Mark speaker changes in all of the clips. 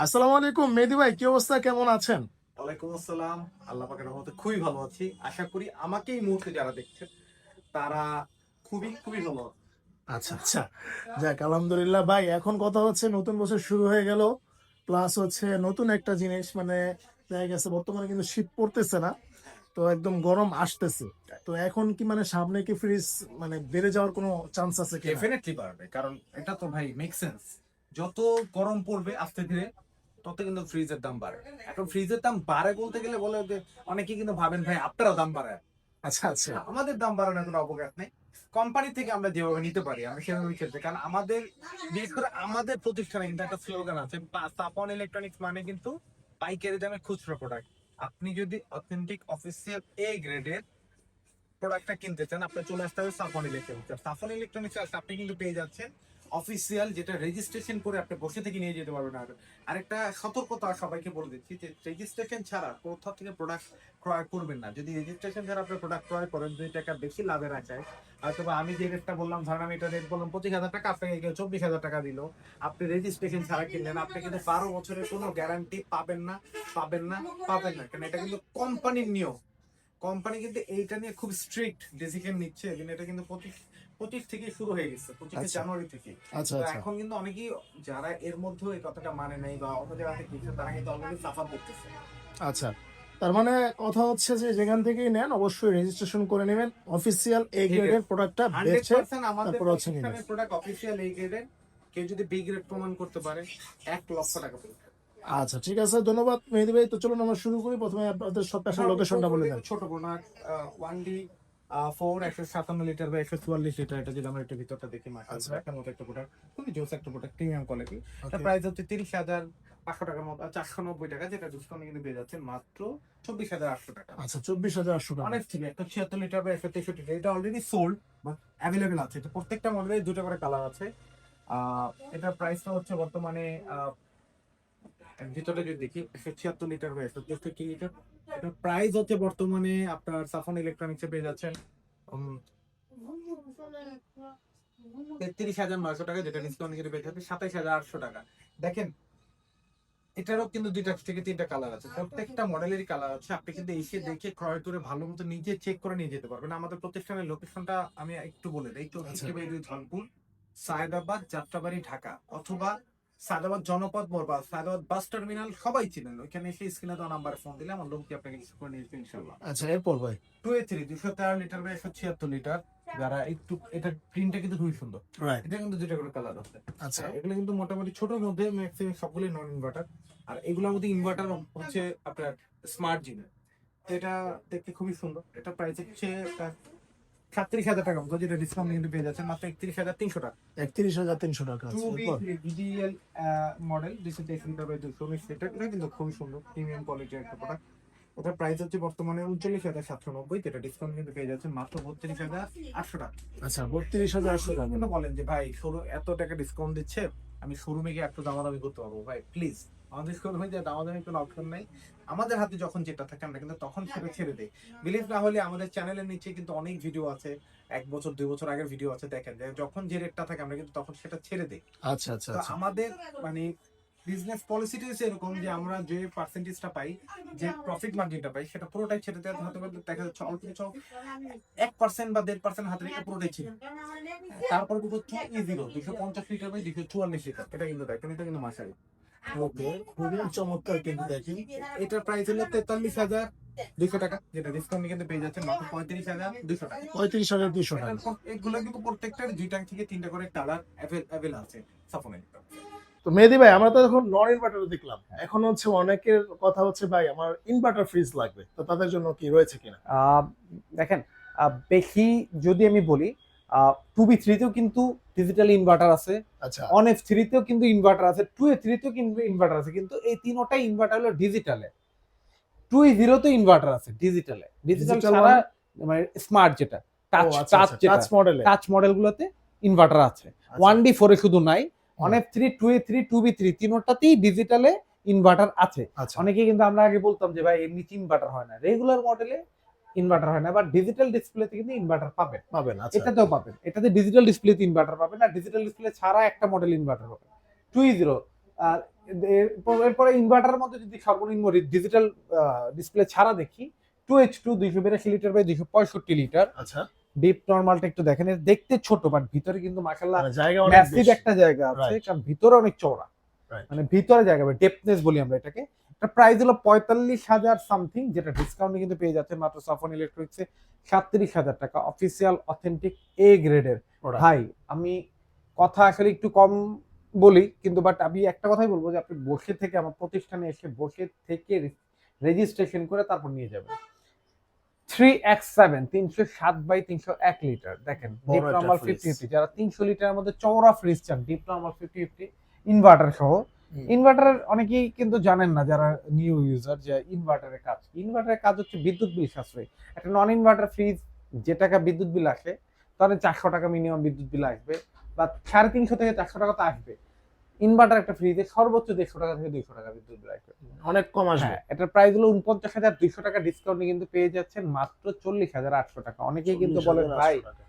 Speaker 1: আসসালামু আলাইকুম মেহেদী ভাই, কি অবস্থা, কেমন আছেন?
Speaker 2: ওয়ালাইকুম আসসালাম। আল্লাহ পাকের রহমতে খুবই ভালো আছি। আশা করি আমাকে এই মুহূর্তে যারা দেখছেন তারা খুবই খুবই ভালো আছে।
Speaker 1: আচ্ছা আচ্ছা, যাক আলহামদুলিল্লাহ ভাই। এখন কথা হচ্ছে নতুন বছর শুরু হয়ে গেল, প্লাস হচ্ছে নতুন একটা জিনিস, মানে দেখা গেছে বর্তমানে কিন্তু শীত পড়তেছে না, তো একদম গরম আসতেছে। তো এখন কি মানে সামনে কি ফ্রিজ মানে বেড়ে যাওয়ার কোনো চান্স আছে কিনা?
Speaker 2: ডেফিনেটলি পারবে, কারণ এটা তো ভাই মেক সেন্স। যত গরম পড়বে আস্তে ধীরে তত কিন্তু ফ্রিজের দাম বাড়ে। এখন ফ্রিজের দাম বাড়ে বলতে গেলে বলে যে অনেকে কিন্তু ভাবেন ভাই আপনারা দাম বাড়ায়।
Speaker 1: আচ্ছা আচ্ছা।
Speaker 2: না, আমাদের দাম বাড়ানোর কোনো অবকাশ নেই। কোম্পানি থেকে আমরা যেভাবে নিতে পারি আমরা সেভাবে খেলতে, কারণ আমাদের বিশেষ করে আমাদের প্রতিষ্ঠানে কিন্তু একটা স্লোগান আছে, সাপন ইলেকট্রনিক্স মানে কিন্তু পাইকারি দামে খুচরো প্রোডাক্ট। আপনি যদি অথেন্টিক অফিসিয়াল এ গ্রেডের প্রোডাক্টটা কিনতে চান আপনি চলে আসতে হবে সাফন ইলেকট্রনিক্স। সাফন ইলেকট্রনিক্স আপনি কিন্তু পেয়ে যাচ্ছেন অফিসিয়াল, যেটা রেজিস্ট্রেশন করে আপনি বসে থেকে নিয়ে যেতে পারবেন। আর আরেকটা সতর্কতা সবাইকে বলে দিচ্ছি যে রেজিস্ট্রেশন ছাড়া কোথাও থেকে প্রোডাক্ট ক্রয় করবেন না। যদি রেজিস্ট্রেশন ছাড়া আপনি প্রোডাক্ট ক্রয় করেন 2 টাকা বেশি লাভের আশায়, হয়তো আমি যে রেটটা বললাম, ধরেন আমি এটা রেট বললাম 25,000 টাকা, আপনাকে কেউ 24,000 টাকা দিল, আপনি রেজিস্ট্রেশন ছাড়া কিনলেন, আপনি কিন্তু 12 বছরের কোনো গ্যারান্টি পাবেন না, পাবেন না, পাবেন না। কারণ এটা কিন্তু কোম্পানির নিয়ম। কোম্পানি কিন্তু এইটা নিয়ে খুব স্ট্রিক্ট ডিসিশন নিচ্ছে, কিন্তু এটা কিন্তু 25 থেকে শুরু হয়ে গেছে, 25
Speaker 1: আচ্ছা
Speaker 2: জানুয়ারি থেকে।
Speaker 1: আচ্ছা
Speaker 2: তো
Speaker 1: আচ্ছা
Speaker 2: এখন কিন্তু অনেকেই যারা এর মধ্যে এই কথাটা মানে নাই বা অন্য জায়গা থেকে কিনছে তারা কিন্তু অলরেডি সাফার করতেছে।
Speaker 1: আচ্ছা। তার মানে কথা হচ্ছে যে যেখান থেকেই নেন অবশ্যই রেজিস্ট্রেশন করে নেবেন, অফিসিয়াল এ
Speaker 2: ঠিক
Speaker 1: গ্রেডের
Speaker 2: আছে,
Speaker 1: প্রোডাক্টটা বেছে
Speaker 2: 100% আমাদের
Speaker 1: তারপর হচ্ছে নেবেন।
Speaker 2: প্রতিষ্ঠানের প্রোডাক্ট অফিসিয়াল এই গ্রেডের। কেউ যদি বি গ্রেড প্রমাণ করতে পারে 1 লক্ষ টাকা পড়বে।
Speaker 1: আচ্ছা ঠিক আছে, ধন্যবাদ মেহেদী ভাই। তো চলুন আমরা শুরু করি, প্রথমে আপনাদের সব পেশার লোকেশনটা বলে দেন।
Speaker 2: ছোট প্রোডাক্ট 1D 157 লিটার বা 144 লিটার, এটা যদি আমরা একটু ভিতরটা দেখি
Speaker 1: আচ্ছা,
Speaker 2: মাশাআল্লাহ একটা মতো একটা প্রোডাক্ট, খুবই জোস একটা প্রোডাক্ট, প্রিমিয়াম কোয়ালিটি। এটা
Speaker 1: ওকে।
Speaker 2: প্রাইস হচ্ছে 30,500 টাকার মতো, 490 টাকা, যেটা ডিসকাউন্ট কিন্তু পেয়ে যাচ্ছেন মাত্র 24,800 টাকা।
Speaker 1: আচ্ছা, 24,800 টাকা।
Speaker 2: অনেক ঠিক 176 লিটার বা 163 লিটার, এটা অলরেডি সোল্ড বা অ্যাভেলেবেল আছে। এটা প্রত্যেকটা মডেলে দুটো করে কালার আছে। এটার প্রাইসটা হচ্ছে বর্তমানে ভিতরে যদি দেখি 176 লিটার হয়ে 163 লিটার। এটার প্রাইস হচ্ছে বর্তমানে আপনার সাফন ইলেকট্রনিক্সে পেয়ে যাচ্ছেন 33,900 টাকা, যেটা ডিসকাউন্ট করে পেয়ে যাচ্ছে 27,800 টাকা। দেখেন, এটারও কিন্তু 2 থেকে 3টা কালার আছে, প্রত্যেকটা মডেলেরই কালার আছে। আপনি কিন্তু এসে দেখে ক্রয় করে ভালো মতো নিজে চেক করে নিয়ে যেতে পারবেন। আমাদের প্রতিষ্ঠানের লোকেশনটা আমি একটু বলে দিই,
Speaker 1: আচ্ছা
Speaker 2: ধনপুর, সায়েদাবাদ, যাত্রাবাড়ি, ঢাকা, অথবা সায়েদাবাদ জনপদ মোড় বা সায়েদাবাদ বাস টার্মিনাল সবাই চিনেন। ওইখানে এসে স্ক্রিনে দেওয়া নাম্বারে ফোন দিলে আমার লোকটি আপনাকে রিসিভ করে নিয়ে যাবে ইনশাল্লাহ।
Speaker 1: আচ্ছা, এরপর ভাই।
Speaker 2: 2A3 213 লিটার বা 176 লিটার, যারা একটু, এটার প্রিন্টটা কিন্তু খুবই সুন্দর।
Speaker 1: রাইট।
Speaker 2: এটা কিন্তু দুইটা করে কালার আছে।
Speaker 1: আচ্ছা
Speaker 2: এগুলো কিন্তু মোটামুটি ছোটর মধ্যে, ম্যাক্সিমাম সবগুলোই নন ইনভার্টার। আর এগুলোর মধ্যে ইনভার্টার হচ্ছে আপনার স্মার্ট জিনের। এটা দেখতে খুবই সুন্দর। এটা প্রাইস হচ্ছে 37,000 টাকা মতো, যেটা ডিসকাউন্ট কিন্তু পেয়ে যাচ্ছেন মাত্র 31,300 টাকা।
Speaker 1: 31,300 টাকা।
Speaker 2: টু
Speaker 1: আচ্ছা,
Speaker 2: বি
Speaker 1: এরপর।
Speaker 2: DDL model 223 litre by 219 litre, এটা কিন্তু খুবই সুন্দর প্রিমিয়াম কোয়ালিটির একটা প্রোডাক্ট। ওটার প্রাইস হচ্ছে বর্তমানে 39,790, যেটা ডিসকাউন্ট কিন্তু পেয়ে যাচ্ছেন মাত্র 32,800 টাকা।
Speaker 1: আচ্ছা, 32,800 টাকা।
Speaker 2: কিন্তু বলেন যে ভাই শোরুম এত টাকা ডিসকাউন্ট দিচ্ছে, আমি শোরুমে গিয়ে একটু দামাদামি করতে পারবো? ভাই প্লিজ, আমাদের শোরুমে যে দামাদামি কোনো অপশন নাই। আমাদের হাতে যখন যেটা থাকে আমরা কিন্তু তখন সেটা ছেড়ে দিই। বিলিভ না হলে আমাদের চ্যানেলের নিচে কিন্তু অনেক ভিডিও আছে, 1 বছর 2 বছর আগের ভিডিও আছে, দেখেন যে যখন যে রেটটা থাকে আমরা কিন্তু তখন সেটা ছেড়ে দিই।
Speaker 1: আচ্ছা আচ্ছা
Speaker 2: তো
Speaker 1: আচ্ছা।
Speaker 2: আমাদের মানে বিজনেস পলিসিটা হচ্ছে এরকম যে আমরা যে পার্সেন্টেজটা পাই, যে প্রফিট মার্জিনটা পাই, সেটা পুরোটাই ছেড়ে দেওয়া হতে পারে। দেখা যাচ্ছে অল্প কিছু 1% বা 1.5% হাতে রেখে পুরোটাই ছিল। তারপর কিন্তু হচ্ছে E0 250 লিটার বাই 244 লিটার, এটা কিন্তু দেখেন, এটা কিন্তু মাসারি।
Speaker 1: ওকে, খুবই চমৎকার কিন্তু দেখি।
Speaker 2: এটার প্রাইস হলো 43,200 টাকা, যেটা ডিসকাউন্ট কিন্তু পেয়ে যাচ্ছেন মাত্র 35,200 টাকা।
Speaker 1: 35,200 টাকা।
Speaker 2: এগুলো কিন্তু প্রত্যেকটার 2টা থেকে 3টা করে কালার অ্যাভেলেবল আছে সাফোনের।
Speaker 1: তো মেহেদী ভাই, আমরা তো এখন নন ইনভার্টার দেখলাম, এখন হচ্ছে অনেকের কথা হচ্ছে ভাই আমার ইনভার্টার ফ্রিজ লাগবে, তো তাদের জন্য কি রয়েছে কিনা?
Speaker 3: আহ, দেখেন, বেশি যদি আমি বলি, 2B3-তেও কিন্তু ডিজিটাল ইনভার্টার আছে,
Speaker 1: আচ্ছা
Speaker 3: 1F3-তেও কিন্তু ইনভার্টার আছে, 2A3-তেও কিন্তু ইনভার্টার আছে, কিন্তু এই তিনোটাই ইনভার্টার হলো ডিজিটালে। 2E0-তে ইনভার্টার আছে ডিজিটালে, ডিজিটাল
Speaker 1: ডিজিটাল
Speaker 3: ছাড়া মানে স্মার্ট যেটা,
Speaker 1: ও
Speaker 3: টাচ
Speaker 1: আচ্ছা
Speaker 3: টাচ
Speaker 1: আচ্ছা,
Speaker 3: যেটা,
Speaker 1: টাচ মডেলে।
Speaker 3: টাচ মডেলগুলোতে ইনভার্টার আছে।
Speaker 1: আচ্ছা
Speaker 3: 1D4-এ শুধু নাই,
Speaker 1: হুম,
Speaker 3: 1F3, 2A3, 2B3 তিনোটাতেই ডিজিটালে ইনভার্টার আছে।
Speaker 1: আচ্ছা
Speaker 3: অনেকে কিন্তু আমরা আগে বলতাম যে ভাই এর নিচে ইনভার্টার হয় না, রেগুলার মডেলে ইনভার্টার হয় না, বাট ডিজিটাল ডিসপ্লেতে কিন্তু ইনভার্টার পাবেন।
Speaker 1: পাবেন। আচ্ছা
Speaker 3: এটাতেও পাবেন, এটাতে ডিজিটাল ডিসপ্লেতে ইনভার্টার পাবেন, আর ডিজিটাল ডিসপ্লে ছাড়া একটা মডেল ইনভার্টার পাবেন 2E0। আর এরপরে ইনভার্টারের মধ্যে যদি সর্বনিম্ন ডিজিটাল ডিসপ্লে ছাড়া দেখি 2H2 282 লিটার বাই 265 লিটার।
Speaker 1: আচ্ছা,
Speaker 3: ডিপ নরমালটা একটু দেখেন, এর দেখতে ছোট বাট ভিতরে কিন্তু মাশাআল্লাহ
Speaker 1: মানে জায়গা অনেক
Speaker 3: ম্যাসিভ
Speaker 1: বেশি।
Speaker 3: একটা জায়গা আছে,
Speaker 1: Right.
Speaker 3: কারণ ভিতরে অনেক চওড়া,
Speaker 1: Right.
Speaker 3: মানে ভিতরে জায়গা ডেপথনেস বলি আমরা এটাকে। এটা প্রাইস হলো 45,000 সামথিং, যেটা ডিসকাউন্টে কিন্তু পেয়ে যাচ্ছে মাত্র সাফন ইলেকট্রনিক্সে 37,000 টাকা, অফিসিয়াল অথেন্টিক এ গ্রেডের।
Speaker 1: Product.
Speaker 3: ভাই আমি কথা আসলে একটু কম বলি, কিন্তু বাট আমি একটা কথাই বলবো যে আপনি বসে থেকে আমার প্রতিষ্ঠানে এসে বসে থেকে রেজিস্ট্রেশন করে তারপর নিয়ে যাবেন। 3X7 307 বাই 301 লিটার, দেখেন
Speaker 1: বড়
Speaker 3: ডিপ
Speaker 1: একটা
Speaker 3: নরমাল
Speaker 1: fridge।
Speaker 3: 50 যারা 300 লিটারের মধ্যে চওড়া ফ্রিজ চান, ডিপ নরমাল 50 ইনভার্টার সহ।
Speaker 1: হুম।
Speaker 3: ইনভার্টারের অনেকেই কিন্তু জানেন না যারা নিউ ইউজার, যে ইনভার্টারের কাজ কি। ইনভার্টারের কাজ হচ্ছে বিদ্যুৎ বিল সাশ্রয়। একটা নন ইনভার্টার ফ্রিজ যে টাকা বিদ্যুৎ বিল আসে, তাহলে 400 টাকা মিনিমাম বিদ্যুৎ বিল আসবে, বা 350 থেকে 400 টাকা তো আসবে। ইনভার্টার একটা ফ্রিজে সর্বোচ্চ 150 টাকা থেকে 200 টাকা বিদ্যুৎ বিল আসবে।
Speaker 1: অনেক কম আসবে।
Speaker 3: হ্যাঁ, এটার প্রাইস হলো 49,200 টাকা, ডিসকাউন্টে কিন্তু পেয়ে যাচ্ছেন মাত্র 40,800 টাকা। অনেকেই কিন্তু বলেন
Speaker 1: 40,800
Speaker 3: ভাই
Speaker 1: টাকা।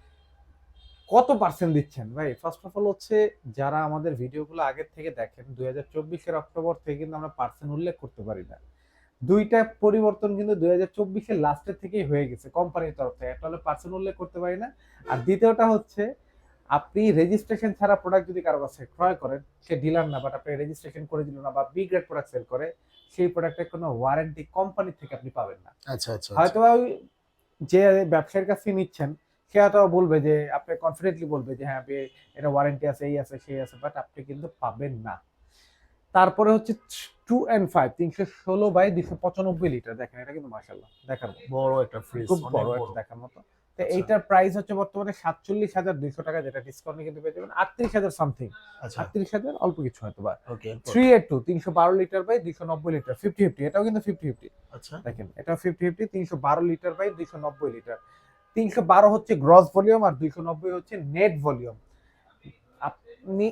Speaker 3: কত পার্সেন্ট দিচ্ছেন? ভাই ফার্স্ট অফ অল হচ্ছে, যারা আমাদের ভিডিওগুলো আগের থেকে দেখেন 2024 অক্টোবর থেকে কিন্তু আমরা পার্সেন্ট উল্লেখ করতে পারি না। দুইটা পরিবর্তন কিন্তু 2024 লাস্টের থেকেই হয়ে গেছে কোম্পানির তরফ থেকে। একটা হলো পার্সেন্ট উল্লেখ করতে পারি না, আর দ্বিতীয়টা হচ্ছে আপনি রেজিস্ট্রেশন ছাড়া প্রোডাক্ট যদি কারো কাছে ক্রয় করেন, সে ডিলার না বাট আপনি রেজিস্ট্রেশন করে দিল না, বা বি গ্রেড প্রোডাক্ট সেল করে, সেই প্রোডাক্টের কোনো ওয়ারেন্টি কোম্পানি থেকে আপনি পাবেন না।
Speaker 1: আচ্ছা, আচ্ছা,
Speaker 3: হয়তো ওই যে ব্যবসায়ীর কাছে নিচ্ছেন, সে হয়তো বলবে যে, আপনি কনফিডেন্টলি বলবে যে হ্যাঁ এটা ওয়ারেন্টি আছে, এই আছে সেই আছে, বাট আপনি কিন্তু পাবেন না। তারপরে হচ্ছে 2N5 316 বাই 295 লিটার, দেখেন এটা কিন্তু মাশাআল্লাহ দেখার মতো,
Speaker 1: বড় একটা ফ্রিজ,
Speaker 3: খুব
Speaker 1: অনেক
Speaker 3: বড়
Speaker 1: বড়।
Speaker 3: একটা দেখার মতো। তো
Speaker 1: আচ্ছা।
Speaker 3: এইটার প্রাইস হচ্ছে বর্তমানে 47,200 টাকা, যেটা ডিসকাউন্টে কিন্তু পেয়ে যাবেন 38,000 সামথিং,
Speaker 1: আচ্ছা,
Speaker 3: 38,000 অল্প কিছু হয়তো বা।
Speaker 1: ওকে।
Speaker 3: 3A2 312 লিটার বাই 290 লিটার 50-50, এটাও কিন্তু 50-50,
Speaker 1: আচ্ছা,
Speaker 3: দেখেন এটাও 50-50 312 লিটার বাই 290 লিটার। 312 হচ্ছে গ্রস ভলিউম আর 290 হচ্ছে নেট ভলিউম। আপনি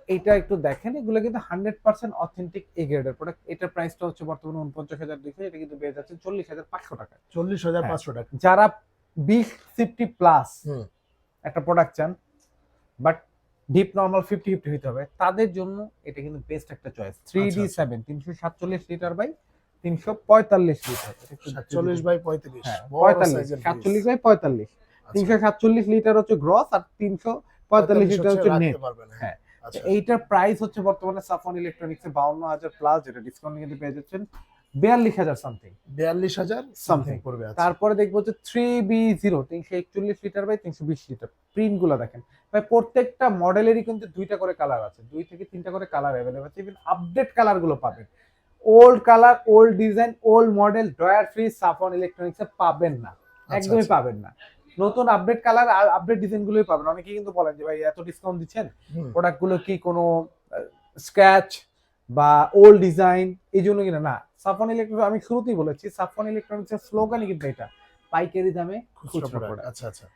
Speaker 3: এটা একটু দেখেন, এগুলো কিন্তু 100% অথেন্টিক এ গ্রেডের প্রোডাক্ট। এটার প্রাইসটা হচ্ছে বর্তমানে 49,200, এটা কিন্তু পেয়ে যাচ্ছে 40,500 টাকা।
Speaker 1: 40,500 টাকা।
Speaker 3: যারা 2050 প্লাস
Speaker 1: হুম।
Speaker 3: একটা প্রোডাক্ট চান, বাট ডিপ নরমাল 50-50 হতে হবে, তাদের জন্য এটা কিন্তু বেস্ট একটা choice. 3D7 347 litre by 345 litre,
Speaker 1: 47 by 35,
Speaker 3: হ্যাঁ
Speaker 1: বড়
Speaker 3: 45
Speaker 1: সাইজের
Speaker 3: 47 বাই 45, 347 লিটার হচ্ছে গ্রস আর 345 লিটার হচ্ছে নেট। হ্যাঁ,
Speaker 1: আচ্ছা,
Speaker 3: এইটার প্রাইস হচ্ছে বর্তমানে সাফন ইলেকট্রনিক্সে 52,000 প্লাস, যেটা ডিসকাউন্ট কিন্তু পেয়ে যাচ্ছেন 42,000 সামথিং।
Speaker 1: 42,000 সামথিং পড়বে। আচ্ছা,
Speaker 3: তারপরে দেখবো যে 3B0 341 litre by 320 litre, print গুলা দেখেন ভাই, প্রত্যেকটা মডেলেরই কিন্তু 2টা করে কালার আছে, 2 থেকে 3টা করে কালার অ্যাভেলেবল আছে। ইভেন আপডেট কালার গুলো পাবেন, old colour, old design, old model ড্রয়ার ফ্রি সাফন ইলেকট্রনিক্সে পাবেন না, একদমই
Speaker 1: আচ্ছা।
Speaker 3: পাবেন না। নতুন আপডেট কালার আর আপডেট ডিজাইন গুলোই পাবেন। অনেকে কিন্তু বলেন যে ভাই এত ডিসকাউন্ট দিচ্ছেন,
Speaker 1: হুম।
Speaker 3: প্রোডাক্ট গুলো কি কোনো স্ক্র্যাচ বা ওল্ড ডিজাইন, এই জন্য কিনা না। সাফন ইলেকট্রনিক্স, আমি শুরুতেই বলেছি, সাফন ইলেকট্রনিক্সের স্লোগানই কিন্তু এটা, পাইকারি দামে খুচরা প্রোডাক্ট,
Speaker 1: আচ্ছা, আচ্ছা,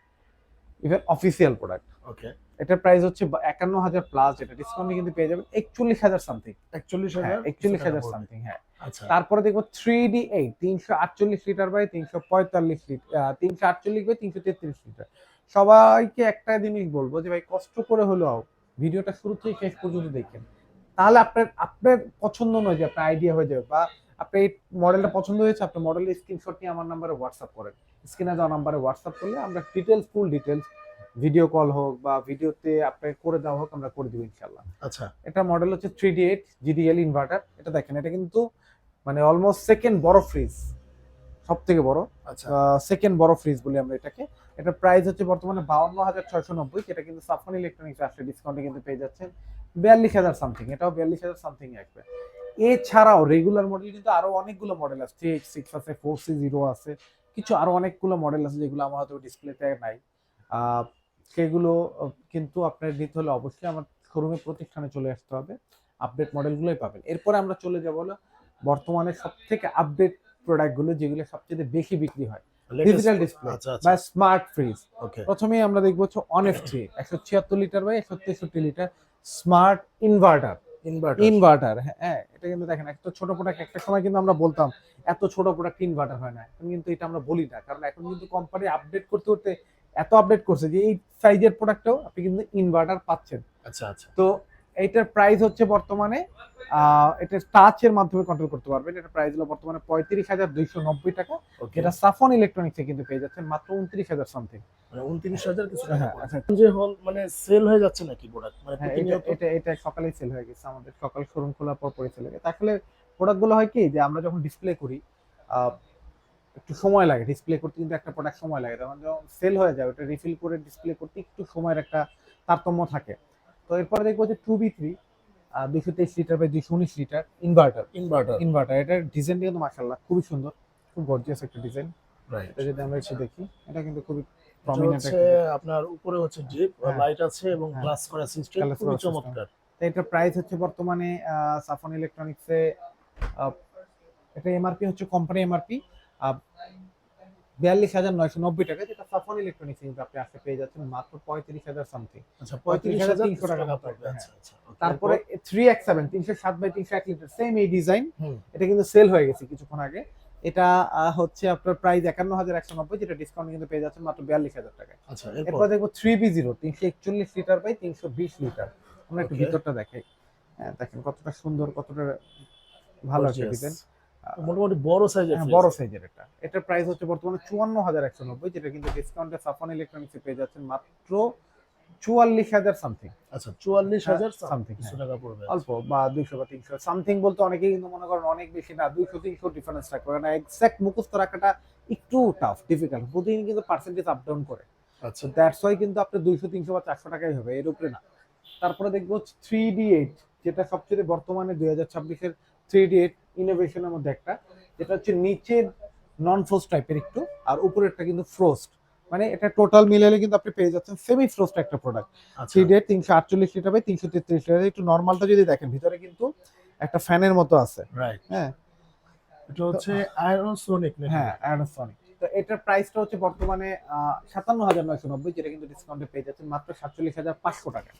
Speaker 3: ইভেন অফিসিয়াল প্রোডাক্ট।
Speaker 1: ওকে।
Speaker 3: এটার প্রাইস হচ্ছে 51,000 প্লাস, যেটা ডিসকাউন্টে কিন্তু পেয়ে যাবেন 41,000 সামথিং,
Speaker 1: 41,000
Speaker 3: 41,000 সামথিং। হ্যাঁ,
Speaker 1: আচ্ছা,
Speaker 3: তারপরে দেখবো 3D8 348 litre by 345 litre 348 by 333 litre. সবাইকে একটা জিনিস বলবো যে ভাই কষ্ট করে হলেও ভিডিওটা শুরু থেকে শেষ পর্যন্ত দেখেন, তাহলে আপনার পছন্দ নয় যে আপনার আইডিয়া হয়ে যাবে, বা আপনার এই মডেলটা পছন্দ হয়েছে, আপনার মডেলের স্ক্রিনশট নিয়ে আমার নাম্বারে হোয়াটসঅ্যাপ করেন। স্ক্রিনে দেওয়া নাম্বারে হোয়াটসঅ্যাপ করলে আমরা ফুল ডিটেলস ভিডিও কল হোক বা ভিডিওতে আপনাকে করে দেওয়া হোক, আমরা করে দিব ইনশাল্লাহ।
Speaker 1: আচ্ছা,
Speaker 3: এটা মডেল হচ্ছে 3D8 GDL ইনভার্টার। এটা দেখেন, এটা কিন্তু মানে অলমোস্ট সেকেন্ড বড় ফ্রিজ, সব থেকে বড়
Speaker 1: আচ্ছা,
Speaker 3: সেকেন্ড বড় ফ্রিজ বলি আমরা এটাকে। এটা প্রাইস হচ্ছে বর্তমানে 52,690, যেটা কিন্তু সাফন ইলেকট্রনিক্স আসলে ডিসকাউন্টে কিন্তু পেয়ে যাচ্ছেন 42,000 সামথিং, এটাও 42,000 সামথিং আসবে। এছাড়াও রেগুলার মডেল কিন্তু আরো অনেকগুলো মডেল আছে, 3H6 আছে, 4C0 আছে, কিছু আরো অনেকগুলো মডেল আছে যেগুলো আমার হয়তো ডিসপ্লেতে নাই। সেগুলো কিন্তু আপনার নিতে হলে অবশ্যই আমার শোরুমে প্রতিষ্ঠানে চলে আসতে হবে, আপডেট মডেলগুলোই পাবেন। এরপরে আমরা চলে যাবো হলো বর্তমানে সব থেকে আপডেট প্রোডাক্টগুলো, যেগুলো সবচেয়ে বেশি বিক্রি হয়, ডিজিটাল ডিসপ্লে
Speaker 1: আচ্ছা, আচ্ছা,
Speaker 3: বা স্মার্ট ফ্রিজ।
Speaker 1: ওকে।
Speaker 3: প্রথমেই আমরা দেখবো হচ্ছে ONF3 176 litre by 163 litre smart inverter. Inverter, হ্যাঁ, এটা কিন্তু দেখেন একটা ছোট প্রোডাক্ট, একটা সময় কিন্তু আমরা বলতাম এত ছোট প্রোডাক্ট ইনভার্টার হয় না, এখন কিন্তু এটা আমরা বলি না, কারণ এখন কিন্তু কোম্পানি আপডেট করতে করতে এত আপডেট করছে যে এই সাইজের প্রোডাক্টও আপনি কিন্তু ইনভার্টার পাচ্ছেন।
Speaker 1: আচ্ছা, আচ্ছা,
Speaker 3: তো এইটার প্রাইস হচ্ছে বর্তমানে এটা টাচের মাধ্যমে কন্ট্রোল করতে পারবেন। এটা প্রাইস হলো বর্তমানে 35,290 টাকা, যেটা সাফন ইলেকট্রনিক্সে কিন্তু পেয়ে যাচ্ছেন মাত্র 29,000 সামথিং।
Speaker 1: মানে 29,000 কিছু টাকা
Speaker 3: হ্যাঁ,
Speaker 1: পড়বে।
Speaker 3: আচ্ছা।
Speaker 1: যে হল মানে সেল হয়ে যাচ্ছে নাকি প্রোডাক্ট মানে
Speaker 3: হ্যাঁ,
Speaker 1: প্রতিনিয়ত?
Speaker 3: এটা সকালেই সেল হয়ে গেছে, আমাদের সকাল শোরুম খোলার পর পরে সেল হয়ে গেছে। আসলে প্রোডাক্ট গুলো হয় কি যে আমরা যখন ডিসপ্লে করি আহ, একটু সময় লাগে ডিসপ্লে করতে, কিন্তু একটা প্রোডাক্ট সময় লাগে, তখন যখন সেল হয়ে যায় ওটা রিফিল করে ডিসপ্লে করতে একটু সময়ের একটা তারতম্য থাকে। তো এরপরে দেখবো যে 2B3 223 litre by 219 litre inverter.
Speaker 1: Inverter.
Speaker 3: এটার ডিজাইনটা কিন্তু মাশাআল্লাহ খুবই সুন্দর, খুব গর্জিয়াস একটা ডিজাইন।
Speaker 1: রাইট।
Speaker 3: এটা যদি আমরা একটু দেখি, এটা কিন্তু খুবই
Speaker 1: এটা
Speaker 3: প্রমিনেন্ট
Speaker 1: হচ্ছে
Speaker 3: একটা
Speaker 1: আপনার উপরে হচ্ছে ড্রিপ
Speaker 3: হ্যাঁ।
Speaker 1: লাইট আছে এবং
Speaker 3: হ্যাঁ।
Speaker 1: গ্লাস করা সিস্টেম
Speaker 3: Glass
Speaker 1: খুবই
Speaker 3: করা system।
Speaker 1: চমৎকার।
Speaker 3: তো এটার প্রাইস হচ্ছে বর্তমানে সাফন ইলেকট্রনিক্সে এটা এমআরপি হচ্ছে কোম্পানি এমআরপি 42,990 টাকা, যেটা সাফন ইলেকট্রনিক্স কিন্তু আপনি আসতে পেয়ে যাচ্ছেন মাত্র 35,000 সামথিং।
Speaker 1: আচ্ছা
Speaker 3: 35,300
Speaker 1: টাকা
Speaker 3: টাকা
Speaker 1: পড়বে।
Speaker 3: হ্যাঁ।
Speaker 1: আচ্ছা আচ্ছা। Okay,
Speaker 3: তারপরে 3X7 307 বাই 301 লিটার সেম এই ডিজাইন,
Speaker 1: হুম,
Speaker 3: এটা কিন্তু সেল হয়ে গেছে কিছুক্ষণ আগে। এটা হচ্ছে আপনার প্রাইস 51,190, যেটা ডিসকাউন্ট কিন্তু পেয়ে যাচ্ছেন মাত্র 42,000 টাকায়।
Speaker 1: আচ্ছা এরপর
Speaker 3: এরপর দেখবো 3B0 341 লিটার বাই 320 লিটার। আমরা একটু
Speaker 1: Okay.
Speaker 3: ভিতরটা দেখাই। হ্যাঁ, দেখেন কতটা সুন্দর, কতটা ভালো একটা
Speaker 1: gorgeous।
Speaker 3: ডিজাইন।
Speaker 1: মোটামুটি বড় সাইজের
Speaker 3: হ্যাঁ, বড় সাইজের এটা। এটার প্রাইস হচ্ছে বর্তমানে 54,190, যেটা কিন্তু ডিসকাউন্টে সাফন ইলেকট্রনিক্সে পেয়ে যাচ্ছেন মাত্র 44,000 সামথিং।
Speaker 1: আচ্ছা 44,000
Speaker 3: something,
Speaker 1: সামথিং কিছু
Speaker 3: হ্যাঁ।
Speaker 1: টাকা পড়বে।
Speaker 3: অল্প বা 200 বা 300 সামথিং বলতে অনেকেই কিন্তু মনে করেন অনেক বেশি না, 200-300 ডিফারেন্স রাখবে, কারণ এক্সাক্ট মুখস্থ রাখাটা একটু টাফ ডিফিকাল্ট, প্রতিদিন কিন্তু পার্সেন্টেজ আপ ডাউন করে।
Speaker 1: আচ্ছা
Speaker 3: সো দ্যাটস ওয়াই কিন্তু আপনার 200-300 বা 400 টাকাই হবে, এর উপরে না। তারপরে দেখবো 3D8, যেটা সবচেয়ে বর্তমানে 2026-এর 3D8 ইনোভেশনের মধ্যে একটা, যেটা হচ্ছে নিচে নন ফ্রোস্ট টাইপের একটু, আর উপরেরটা কিন্তু ফ্রোস্ট, মানে এটা টোটাল মিলালে কিন্তু আপনি পেয়ে যাচ্ছেন সেমি ফ্রোস্ট একটা প্রোডাক্ট।
Speaker 1: আচ্ছা
Speaker 3: 3D8 348 লিটার বাই 333 লিটার। একটু নরমালটা যদি দেখেন, ভিতরে কিন্তু একটা ফ্যানের মতো আছে।
Speaker 1: রাইট।
Speaker 3: হ্যাঁ,
Speaker 1: এটা হচ্ছে আয়রোসোনিক নাকি?
Speaker 3: হ্যাঁ, অ্যানাসনিক। তো এটার প্রাইসটা হচ্ছে বর্তমানে 57,990, যেটা কিন্তু ডিসকাউন্টে পেয়ে যাচ্ছেন মাত্র 47,500 টাকা।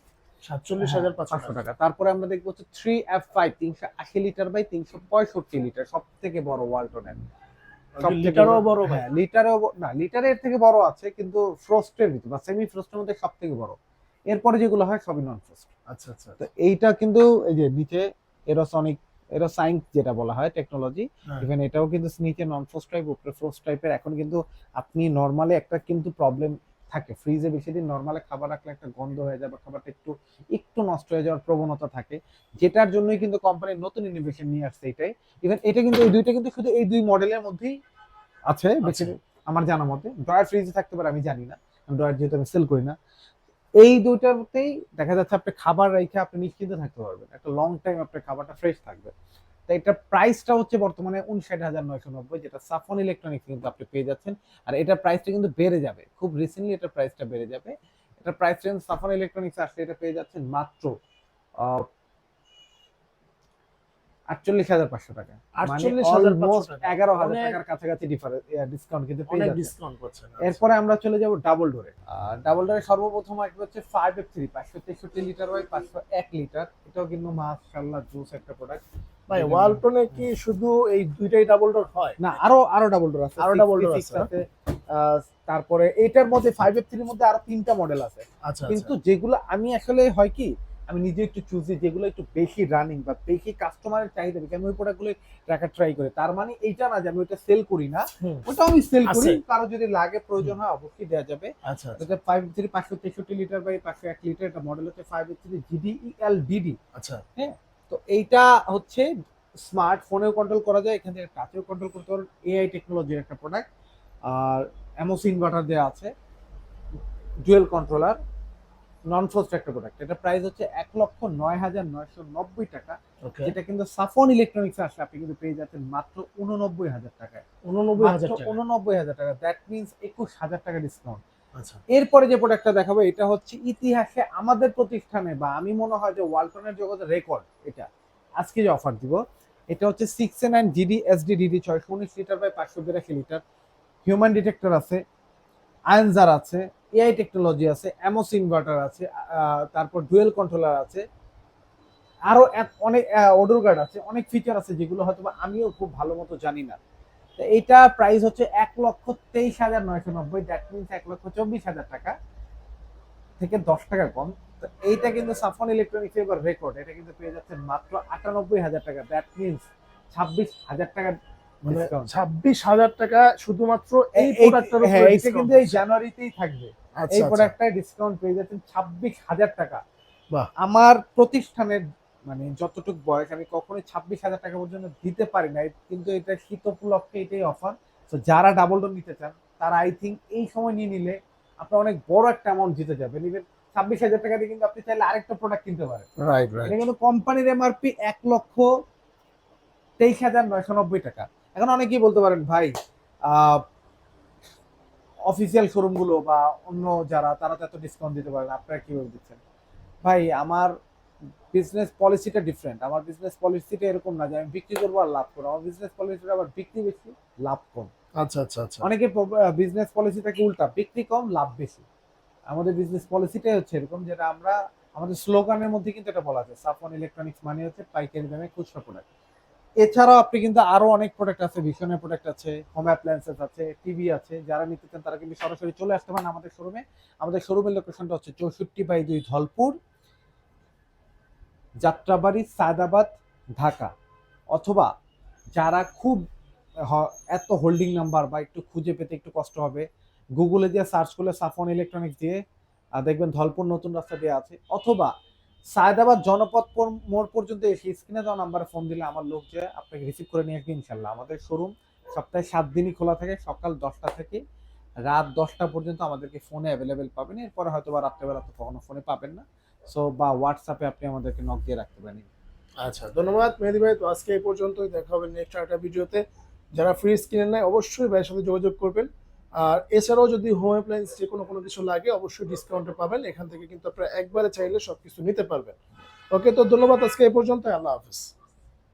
Speaker 1: 47,500
Speaker 3: টাকা। তারপরে আমরা দেখবো হচ্ছে 3F5 380 লিটার বাই 365 লিটার, সব থেকে বড় ওয়ালটনের।
Speaker 1: লিটারও বড় ভাই।
Speaker 3: হ্যাঁ, না, লিটারের থেকে বড় আছে, কিন্তু ফ্রস্টের ভিতরে বা সেমি ফ্রস্টের মধ্যে সব থেকে বড়। এরপরে যেগুলো হয় সবই নন ফ্রস্ট।
Speaker 1: আচ্ছা আচ্ছা।
Speaker 3: তো এইটা কিন্তু এই যে নিচে এরোসাইন্স যেটা বলা হয় টেকনোলজি,
Speaker 1: হ্যাঁ।
Speaker 3: ইভেন এটাও কিন্তু নিচে নন ফ্রস্ট টাইপ উপরে ফ্রস্ট টাইপের। এখন কিন্তু আপনি নরমালি একটা কিন্তু প্রবলেম থাকে, ফ্রিজে বেশি দিন নরমালে খাবার রাখলে একটা গন্ধ হয়ে যায় বা খাবারটা একটু একটু নষ্ট হয়ে যাওয়ার প্রবণতা থাকে, যেটার জন্যই কিন্তু কোম্পানির নতুন ইনোভেশন নিয়ে আসছে এটাই। ইভেন এটা কিন্তু এই দুইটা কিন্তু শুধু এই দুই মডেলের মধ্যেই আছে বেশি, আমার জানা মতে। ড্রয়ার ফ্রিজে থাকতে পারে আমি জানি না, ড্রয়ার যেহেতু আমি সেল করি না। এই দুইটাতেই দেখা যাচ্ছে আপনি খাবার রেখে আপনি নিশ্চিন্ত থাকতে পারবেন, একটা লং টাইম আপনার খাবারটা ফ্রেশ থাকবে। তো এটার প্রাইসটা হচ্ছে বর্তমানে 59,990, যেটা সাফন ইলেকট্রনিক্স কিন্তু আপনি পেয়ে যাচ্ছেন। আর এটার প্রাইসটা কিন্তু বেড়ে যাবে, খুব রিসেন্টলি এটার প্রাইসটা বেড়ে যাবে। এটার প্রাইস রেঞ্জ সাফন ইলেকট্রনিক্স আসলে এটা পেয়ে যাচ্ছেন মাত্র 48,500 টাকা, মানে
Speaker 1: 48,500 টাকা।
Speaker 3: 11,000
Speaker 1: অনেক-
Speaker 3: টাকার কাছাকাছি ডিসকাউন্ট কিন্তু পেয়ে
Speaker 1: অনেক
Speaker 3: যাচ্ছেন।
Speaker 1: ডিসকাউন্ট করছেন।
Speaker 3: এরপরে আমরা চলে যাব ডাবল ডোরে। ডাবল ডোরে সর্বপ্রথম আসবে হচ্ছে 5F3 563 লিটার বাই 501 লিটার। এটাও কিন্তু মাশাআল্লাহ জোস একটা প্রোডাক্ট
Speaker 1: ভাই ওয়ালটনে কি শুধু এই দুইটাই ডাবল ডোর হয়?
Speaker 3: না, আরো ডাবল ডোর আছে,
Speaker 1: আরো double door
Speaker 3: 66
Speaker 1: আছে।
Speaker 3: তারপরে এটার মধ্যে 5F3 এর মধ্যে আরো 3টা মডেল আছে,
Speaker 1: আচ্ছা
Speaker 3: কিন্তু
Speaker 1: আচ্ছা।
Speaker 3: যেগুলো আমি আসলে হয় কি আমি নিজে একটু চুজি, যেগুলো একটু বেশি রানিং বা বেশি কাস্টমারের চাহিদা বেশি, আমি ওই প্রোডাক্টগুলো রাখার ট্রাই করি। তার মানে এইটা না যে আমি ওটা সেল করি না,
Speaker 1: হুম,
Speaker 3: ওটা আমি সেল করি,
Speaker 1: আছে।
Speaker 3: কারো যদি লাগে প্রয়োজন হয় অবশ্যই দেওয়া যাবে।
Speaker 1: আচ্ছা আচ্ছা।
Speaker 3: এটা 5F3 563 লিটার বাই 501 লিটার, এটা মডেল হচ্ছে 5F3 GDELDD।
Speaker 1: আচ্ছা
Speaker 3: তো এইটা হচ্ছে স্মার্ট ফোনেও কন্ট্রোল করা যায়, এখান থেকে টাচেও কন্ট্রোল করতে পারবেন, এআই টেকনোলজির একটা প্রোডাক্ট। আর এমওসি ইনভার্টার দেওয়া আছে, ডুয়েল কন্ট্রোলার, নন ফ্রস্ট একটা প্রোডাক্ট। এটা প্রাইস হচ্ছে 1,09,990 টাকা,
Speaker 1: ওকে।
Speaker 3: যেটা কিন্তু সাফন ইলেকট্রনিক্স আসলে আপনি কিন্তু পেয়ে যাচ্ছেন মাত্র 89,000 টাকায়।
Speaker 1: 89,000 টাকা।
Speaker 3: 89,000 টাকা, দ্যাট মিনস 21,000 টাকা ডিসকাউন্ট।
Speaker 1: আচ্ছা
Speaker 3: এরপরে যে প্রোডাক্টটা দেখাবো এটা হচ্ছে ইতিহাসে আমাদের প্রতিষ্ঠানে বা আমি মনে হয় যে ওয়ালটনের জগতে রেকর্ড। এটা আজকে যে অফার দিব, এটা হচ্ছে 6A9 GD SDDD 619 litre by 582 litre. Human detector আছে, আয়নজার আছে, এআই টেকনোলজি আছে, এমওসি ইনভার্টার আছে, তারপর ডুয়েল কন্ট্রোলার আছে, আরো অনেক অডোর গার্ড আছে, অনেক ফিচার আছে যেগুলো হয়তো বা আমিও খুব ভালো মতো জানি না। তো এইটা প্রাইস হচ্ছে 1,23,990, দ্যাট মিনস 1,24,000 টাকা থেকে 10 টাকা কম। তো এইটা কিন্তু সাফন ইলেকট্রনিক্স এবার রেকর্ড, এটা কিন্তু পেয়ে যাচ্ছেন মাত্র 98,000 টাকা। দ্যাট মিনস 26,000 টাকা
Speaker 1: মানে
Speaker 3: ডিসকাউন্ট।
Speaker 1: 26,000 টাকা শুধুমাত্র এই
Speaker 3: এই
Speaker 1: প্রোডাক্টের উপরে
Speaker 3: হ্যাঁ, এটা
Speaker 1: discount
Speaker 3: কিন্তু এই
Speaker 1: হচ্ছে।
Speaker 3: জানুয়ারিতেই থাকবে। এই
Speaker 1: আচ্ছা আচ্ছা,
Speaker 3: প্রোডাক্টটায় ডিসকাউন্ট পেয়ে যাচ্ছেন 26,000 টাকা।
Speaker 1: বাহ।
Speaker 3: আমার প্রতিষ্ঠানের মানে যতটুকু বয়স আমি কখনোই 26,000 টাকা পর্যন্ত দিতে পারি না, কিন্তু এটা শীত উপলক্ষে এটাই অফার। তো যারা ডাবল ডোর নিতে চান তারা আই থিঙ্ক এই সময় নিয়ে নিলে আপনি অনেক বড় একটা অ্যামাউন্ট জিতে যাবেন। ইভেন 26,000 টাকা দিয়ে কিন্তু আপনি চাইলে আরেকটা প্রোডাক্ট কিনতে পারেন।
Speaker 1: রাইট
Speaker 3: এটা
Speaker 1: রাইট।
Speaker 3: কিন্তু কোম্পানির এমআরপি 1,23,990 টাকা। এখন অনেকেই বলতে পারেন ভাই অফিসিয়াল শোরুম গুলো বা অন্য যারা তারা তো এত ডিসকাউন্ট দিতে পারেন, আপনারা কিভাবে দিচ্ছেন? ভাই আমার বিজনেস পলিসিটা ডিফারেন্ট। আমার বিজনেস পলিসিটা এরকম না যে আমি বিক্রি করবো আর লাভ করবো। আমার বিজনেস পলিসিটা আবার বিক্রি বেশি, লাভ কম।
Speaker 1: আচ্ছা আচ্ছা আচ্ছা,
Speaker 3: অনেকে বিজনেস পলিসিটাকে উল্টা, বিক্রি কম লাভ বেশি। আমাদের বিজনেস পলিসিটাই হচ্ছে এরকম, যেটা আমরা আমাদের স্লোগানের মধ্যে কিন্তু এটা বলা আছে, সাফন ইলেকট্রনিক্স মানে হচ্ছে পাইকারি দামে খুচরা প্রোডাক্ট। এছাড়াও আপনি কিন্তু আরো অনেক প্রোডাক্ট আছে, ভীষণের প্রোডাক্ট আছে, হোম অ্যাপ্লায়েন্সেস আছে, টিভি আছে। যারা নিতে চান তারা কিন্তু সরাসরি চলে আসতে পারেন আমাদের শোরুমে। আমাদের শোরুমের লোকেশনটা হচ্ছে 64/2 ধলপুর, যাত্রাবাড়ি, সায়দাবাদ, ঢাকা। অথবা যারা খুব এত হোল্ডিং নাম্বার বা একটু খুঁজে পেতে একটু কষ্ট হবে, গুগলে দিয়ে সার্চ করলে সাফন ইলেকট্রনিক্স দিয়ে দেখবেন ধলপুর নতুন রাস্তা দেওয়া আছে। অথবা সায়দাবাদ জনপথ মোড় পর্যন্ত এসে স্ক্রিনে দেওয়া নাম্বারে ফোন দিলে আমার লোক যে আপনাকে রিসিভ করে নিয়ে আসবে ইনশাল্লাহ। আমাদের শোরুম সপ্তাহে 7 দিনই খোলা থাকে, সকাল 10টা থেকে রাত 10টা পর্যন্ত আমাদেরকে ফোনে অ্যাভেলেবেল পাবেন। এরপরে হয়তো বা রাত্রেবেলা তো কখনো ফোনে পাবেন না। সো বা হোয়াটসঅ্যাপে আপনি আমাদেরকে নক দিয়ে রাখতে পারেন।
Speaker 1: আচ্ছা ধন্যবাদ মেহেদী ভাই। তো আজকে এই পর্যন্তই, দেখা হবে নেক্সট একটা ভিডিওতে। যারা ফ্রিজ কিনেন নাই অবশ্যই ভাইয়ের সাথে যোগাযোগ করবেন। আর এছাড়াও যদি হোম অ্যাপ্লায়েন্স যে কোনো কিছু লাগে অবশ্যই ডিসকাউন্টে পাবেন। এখান থেকে কিন্তু আপনারা একবারে চাইলে সবকিছু নিতে পারবেন। ওকে, তো ধন্যবাদ আজকে এই পর্যন্ত। আল্লাহ হাফেজ।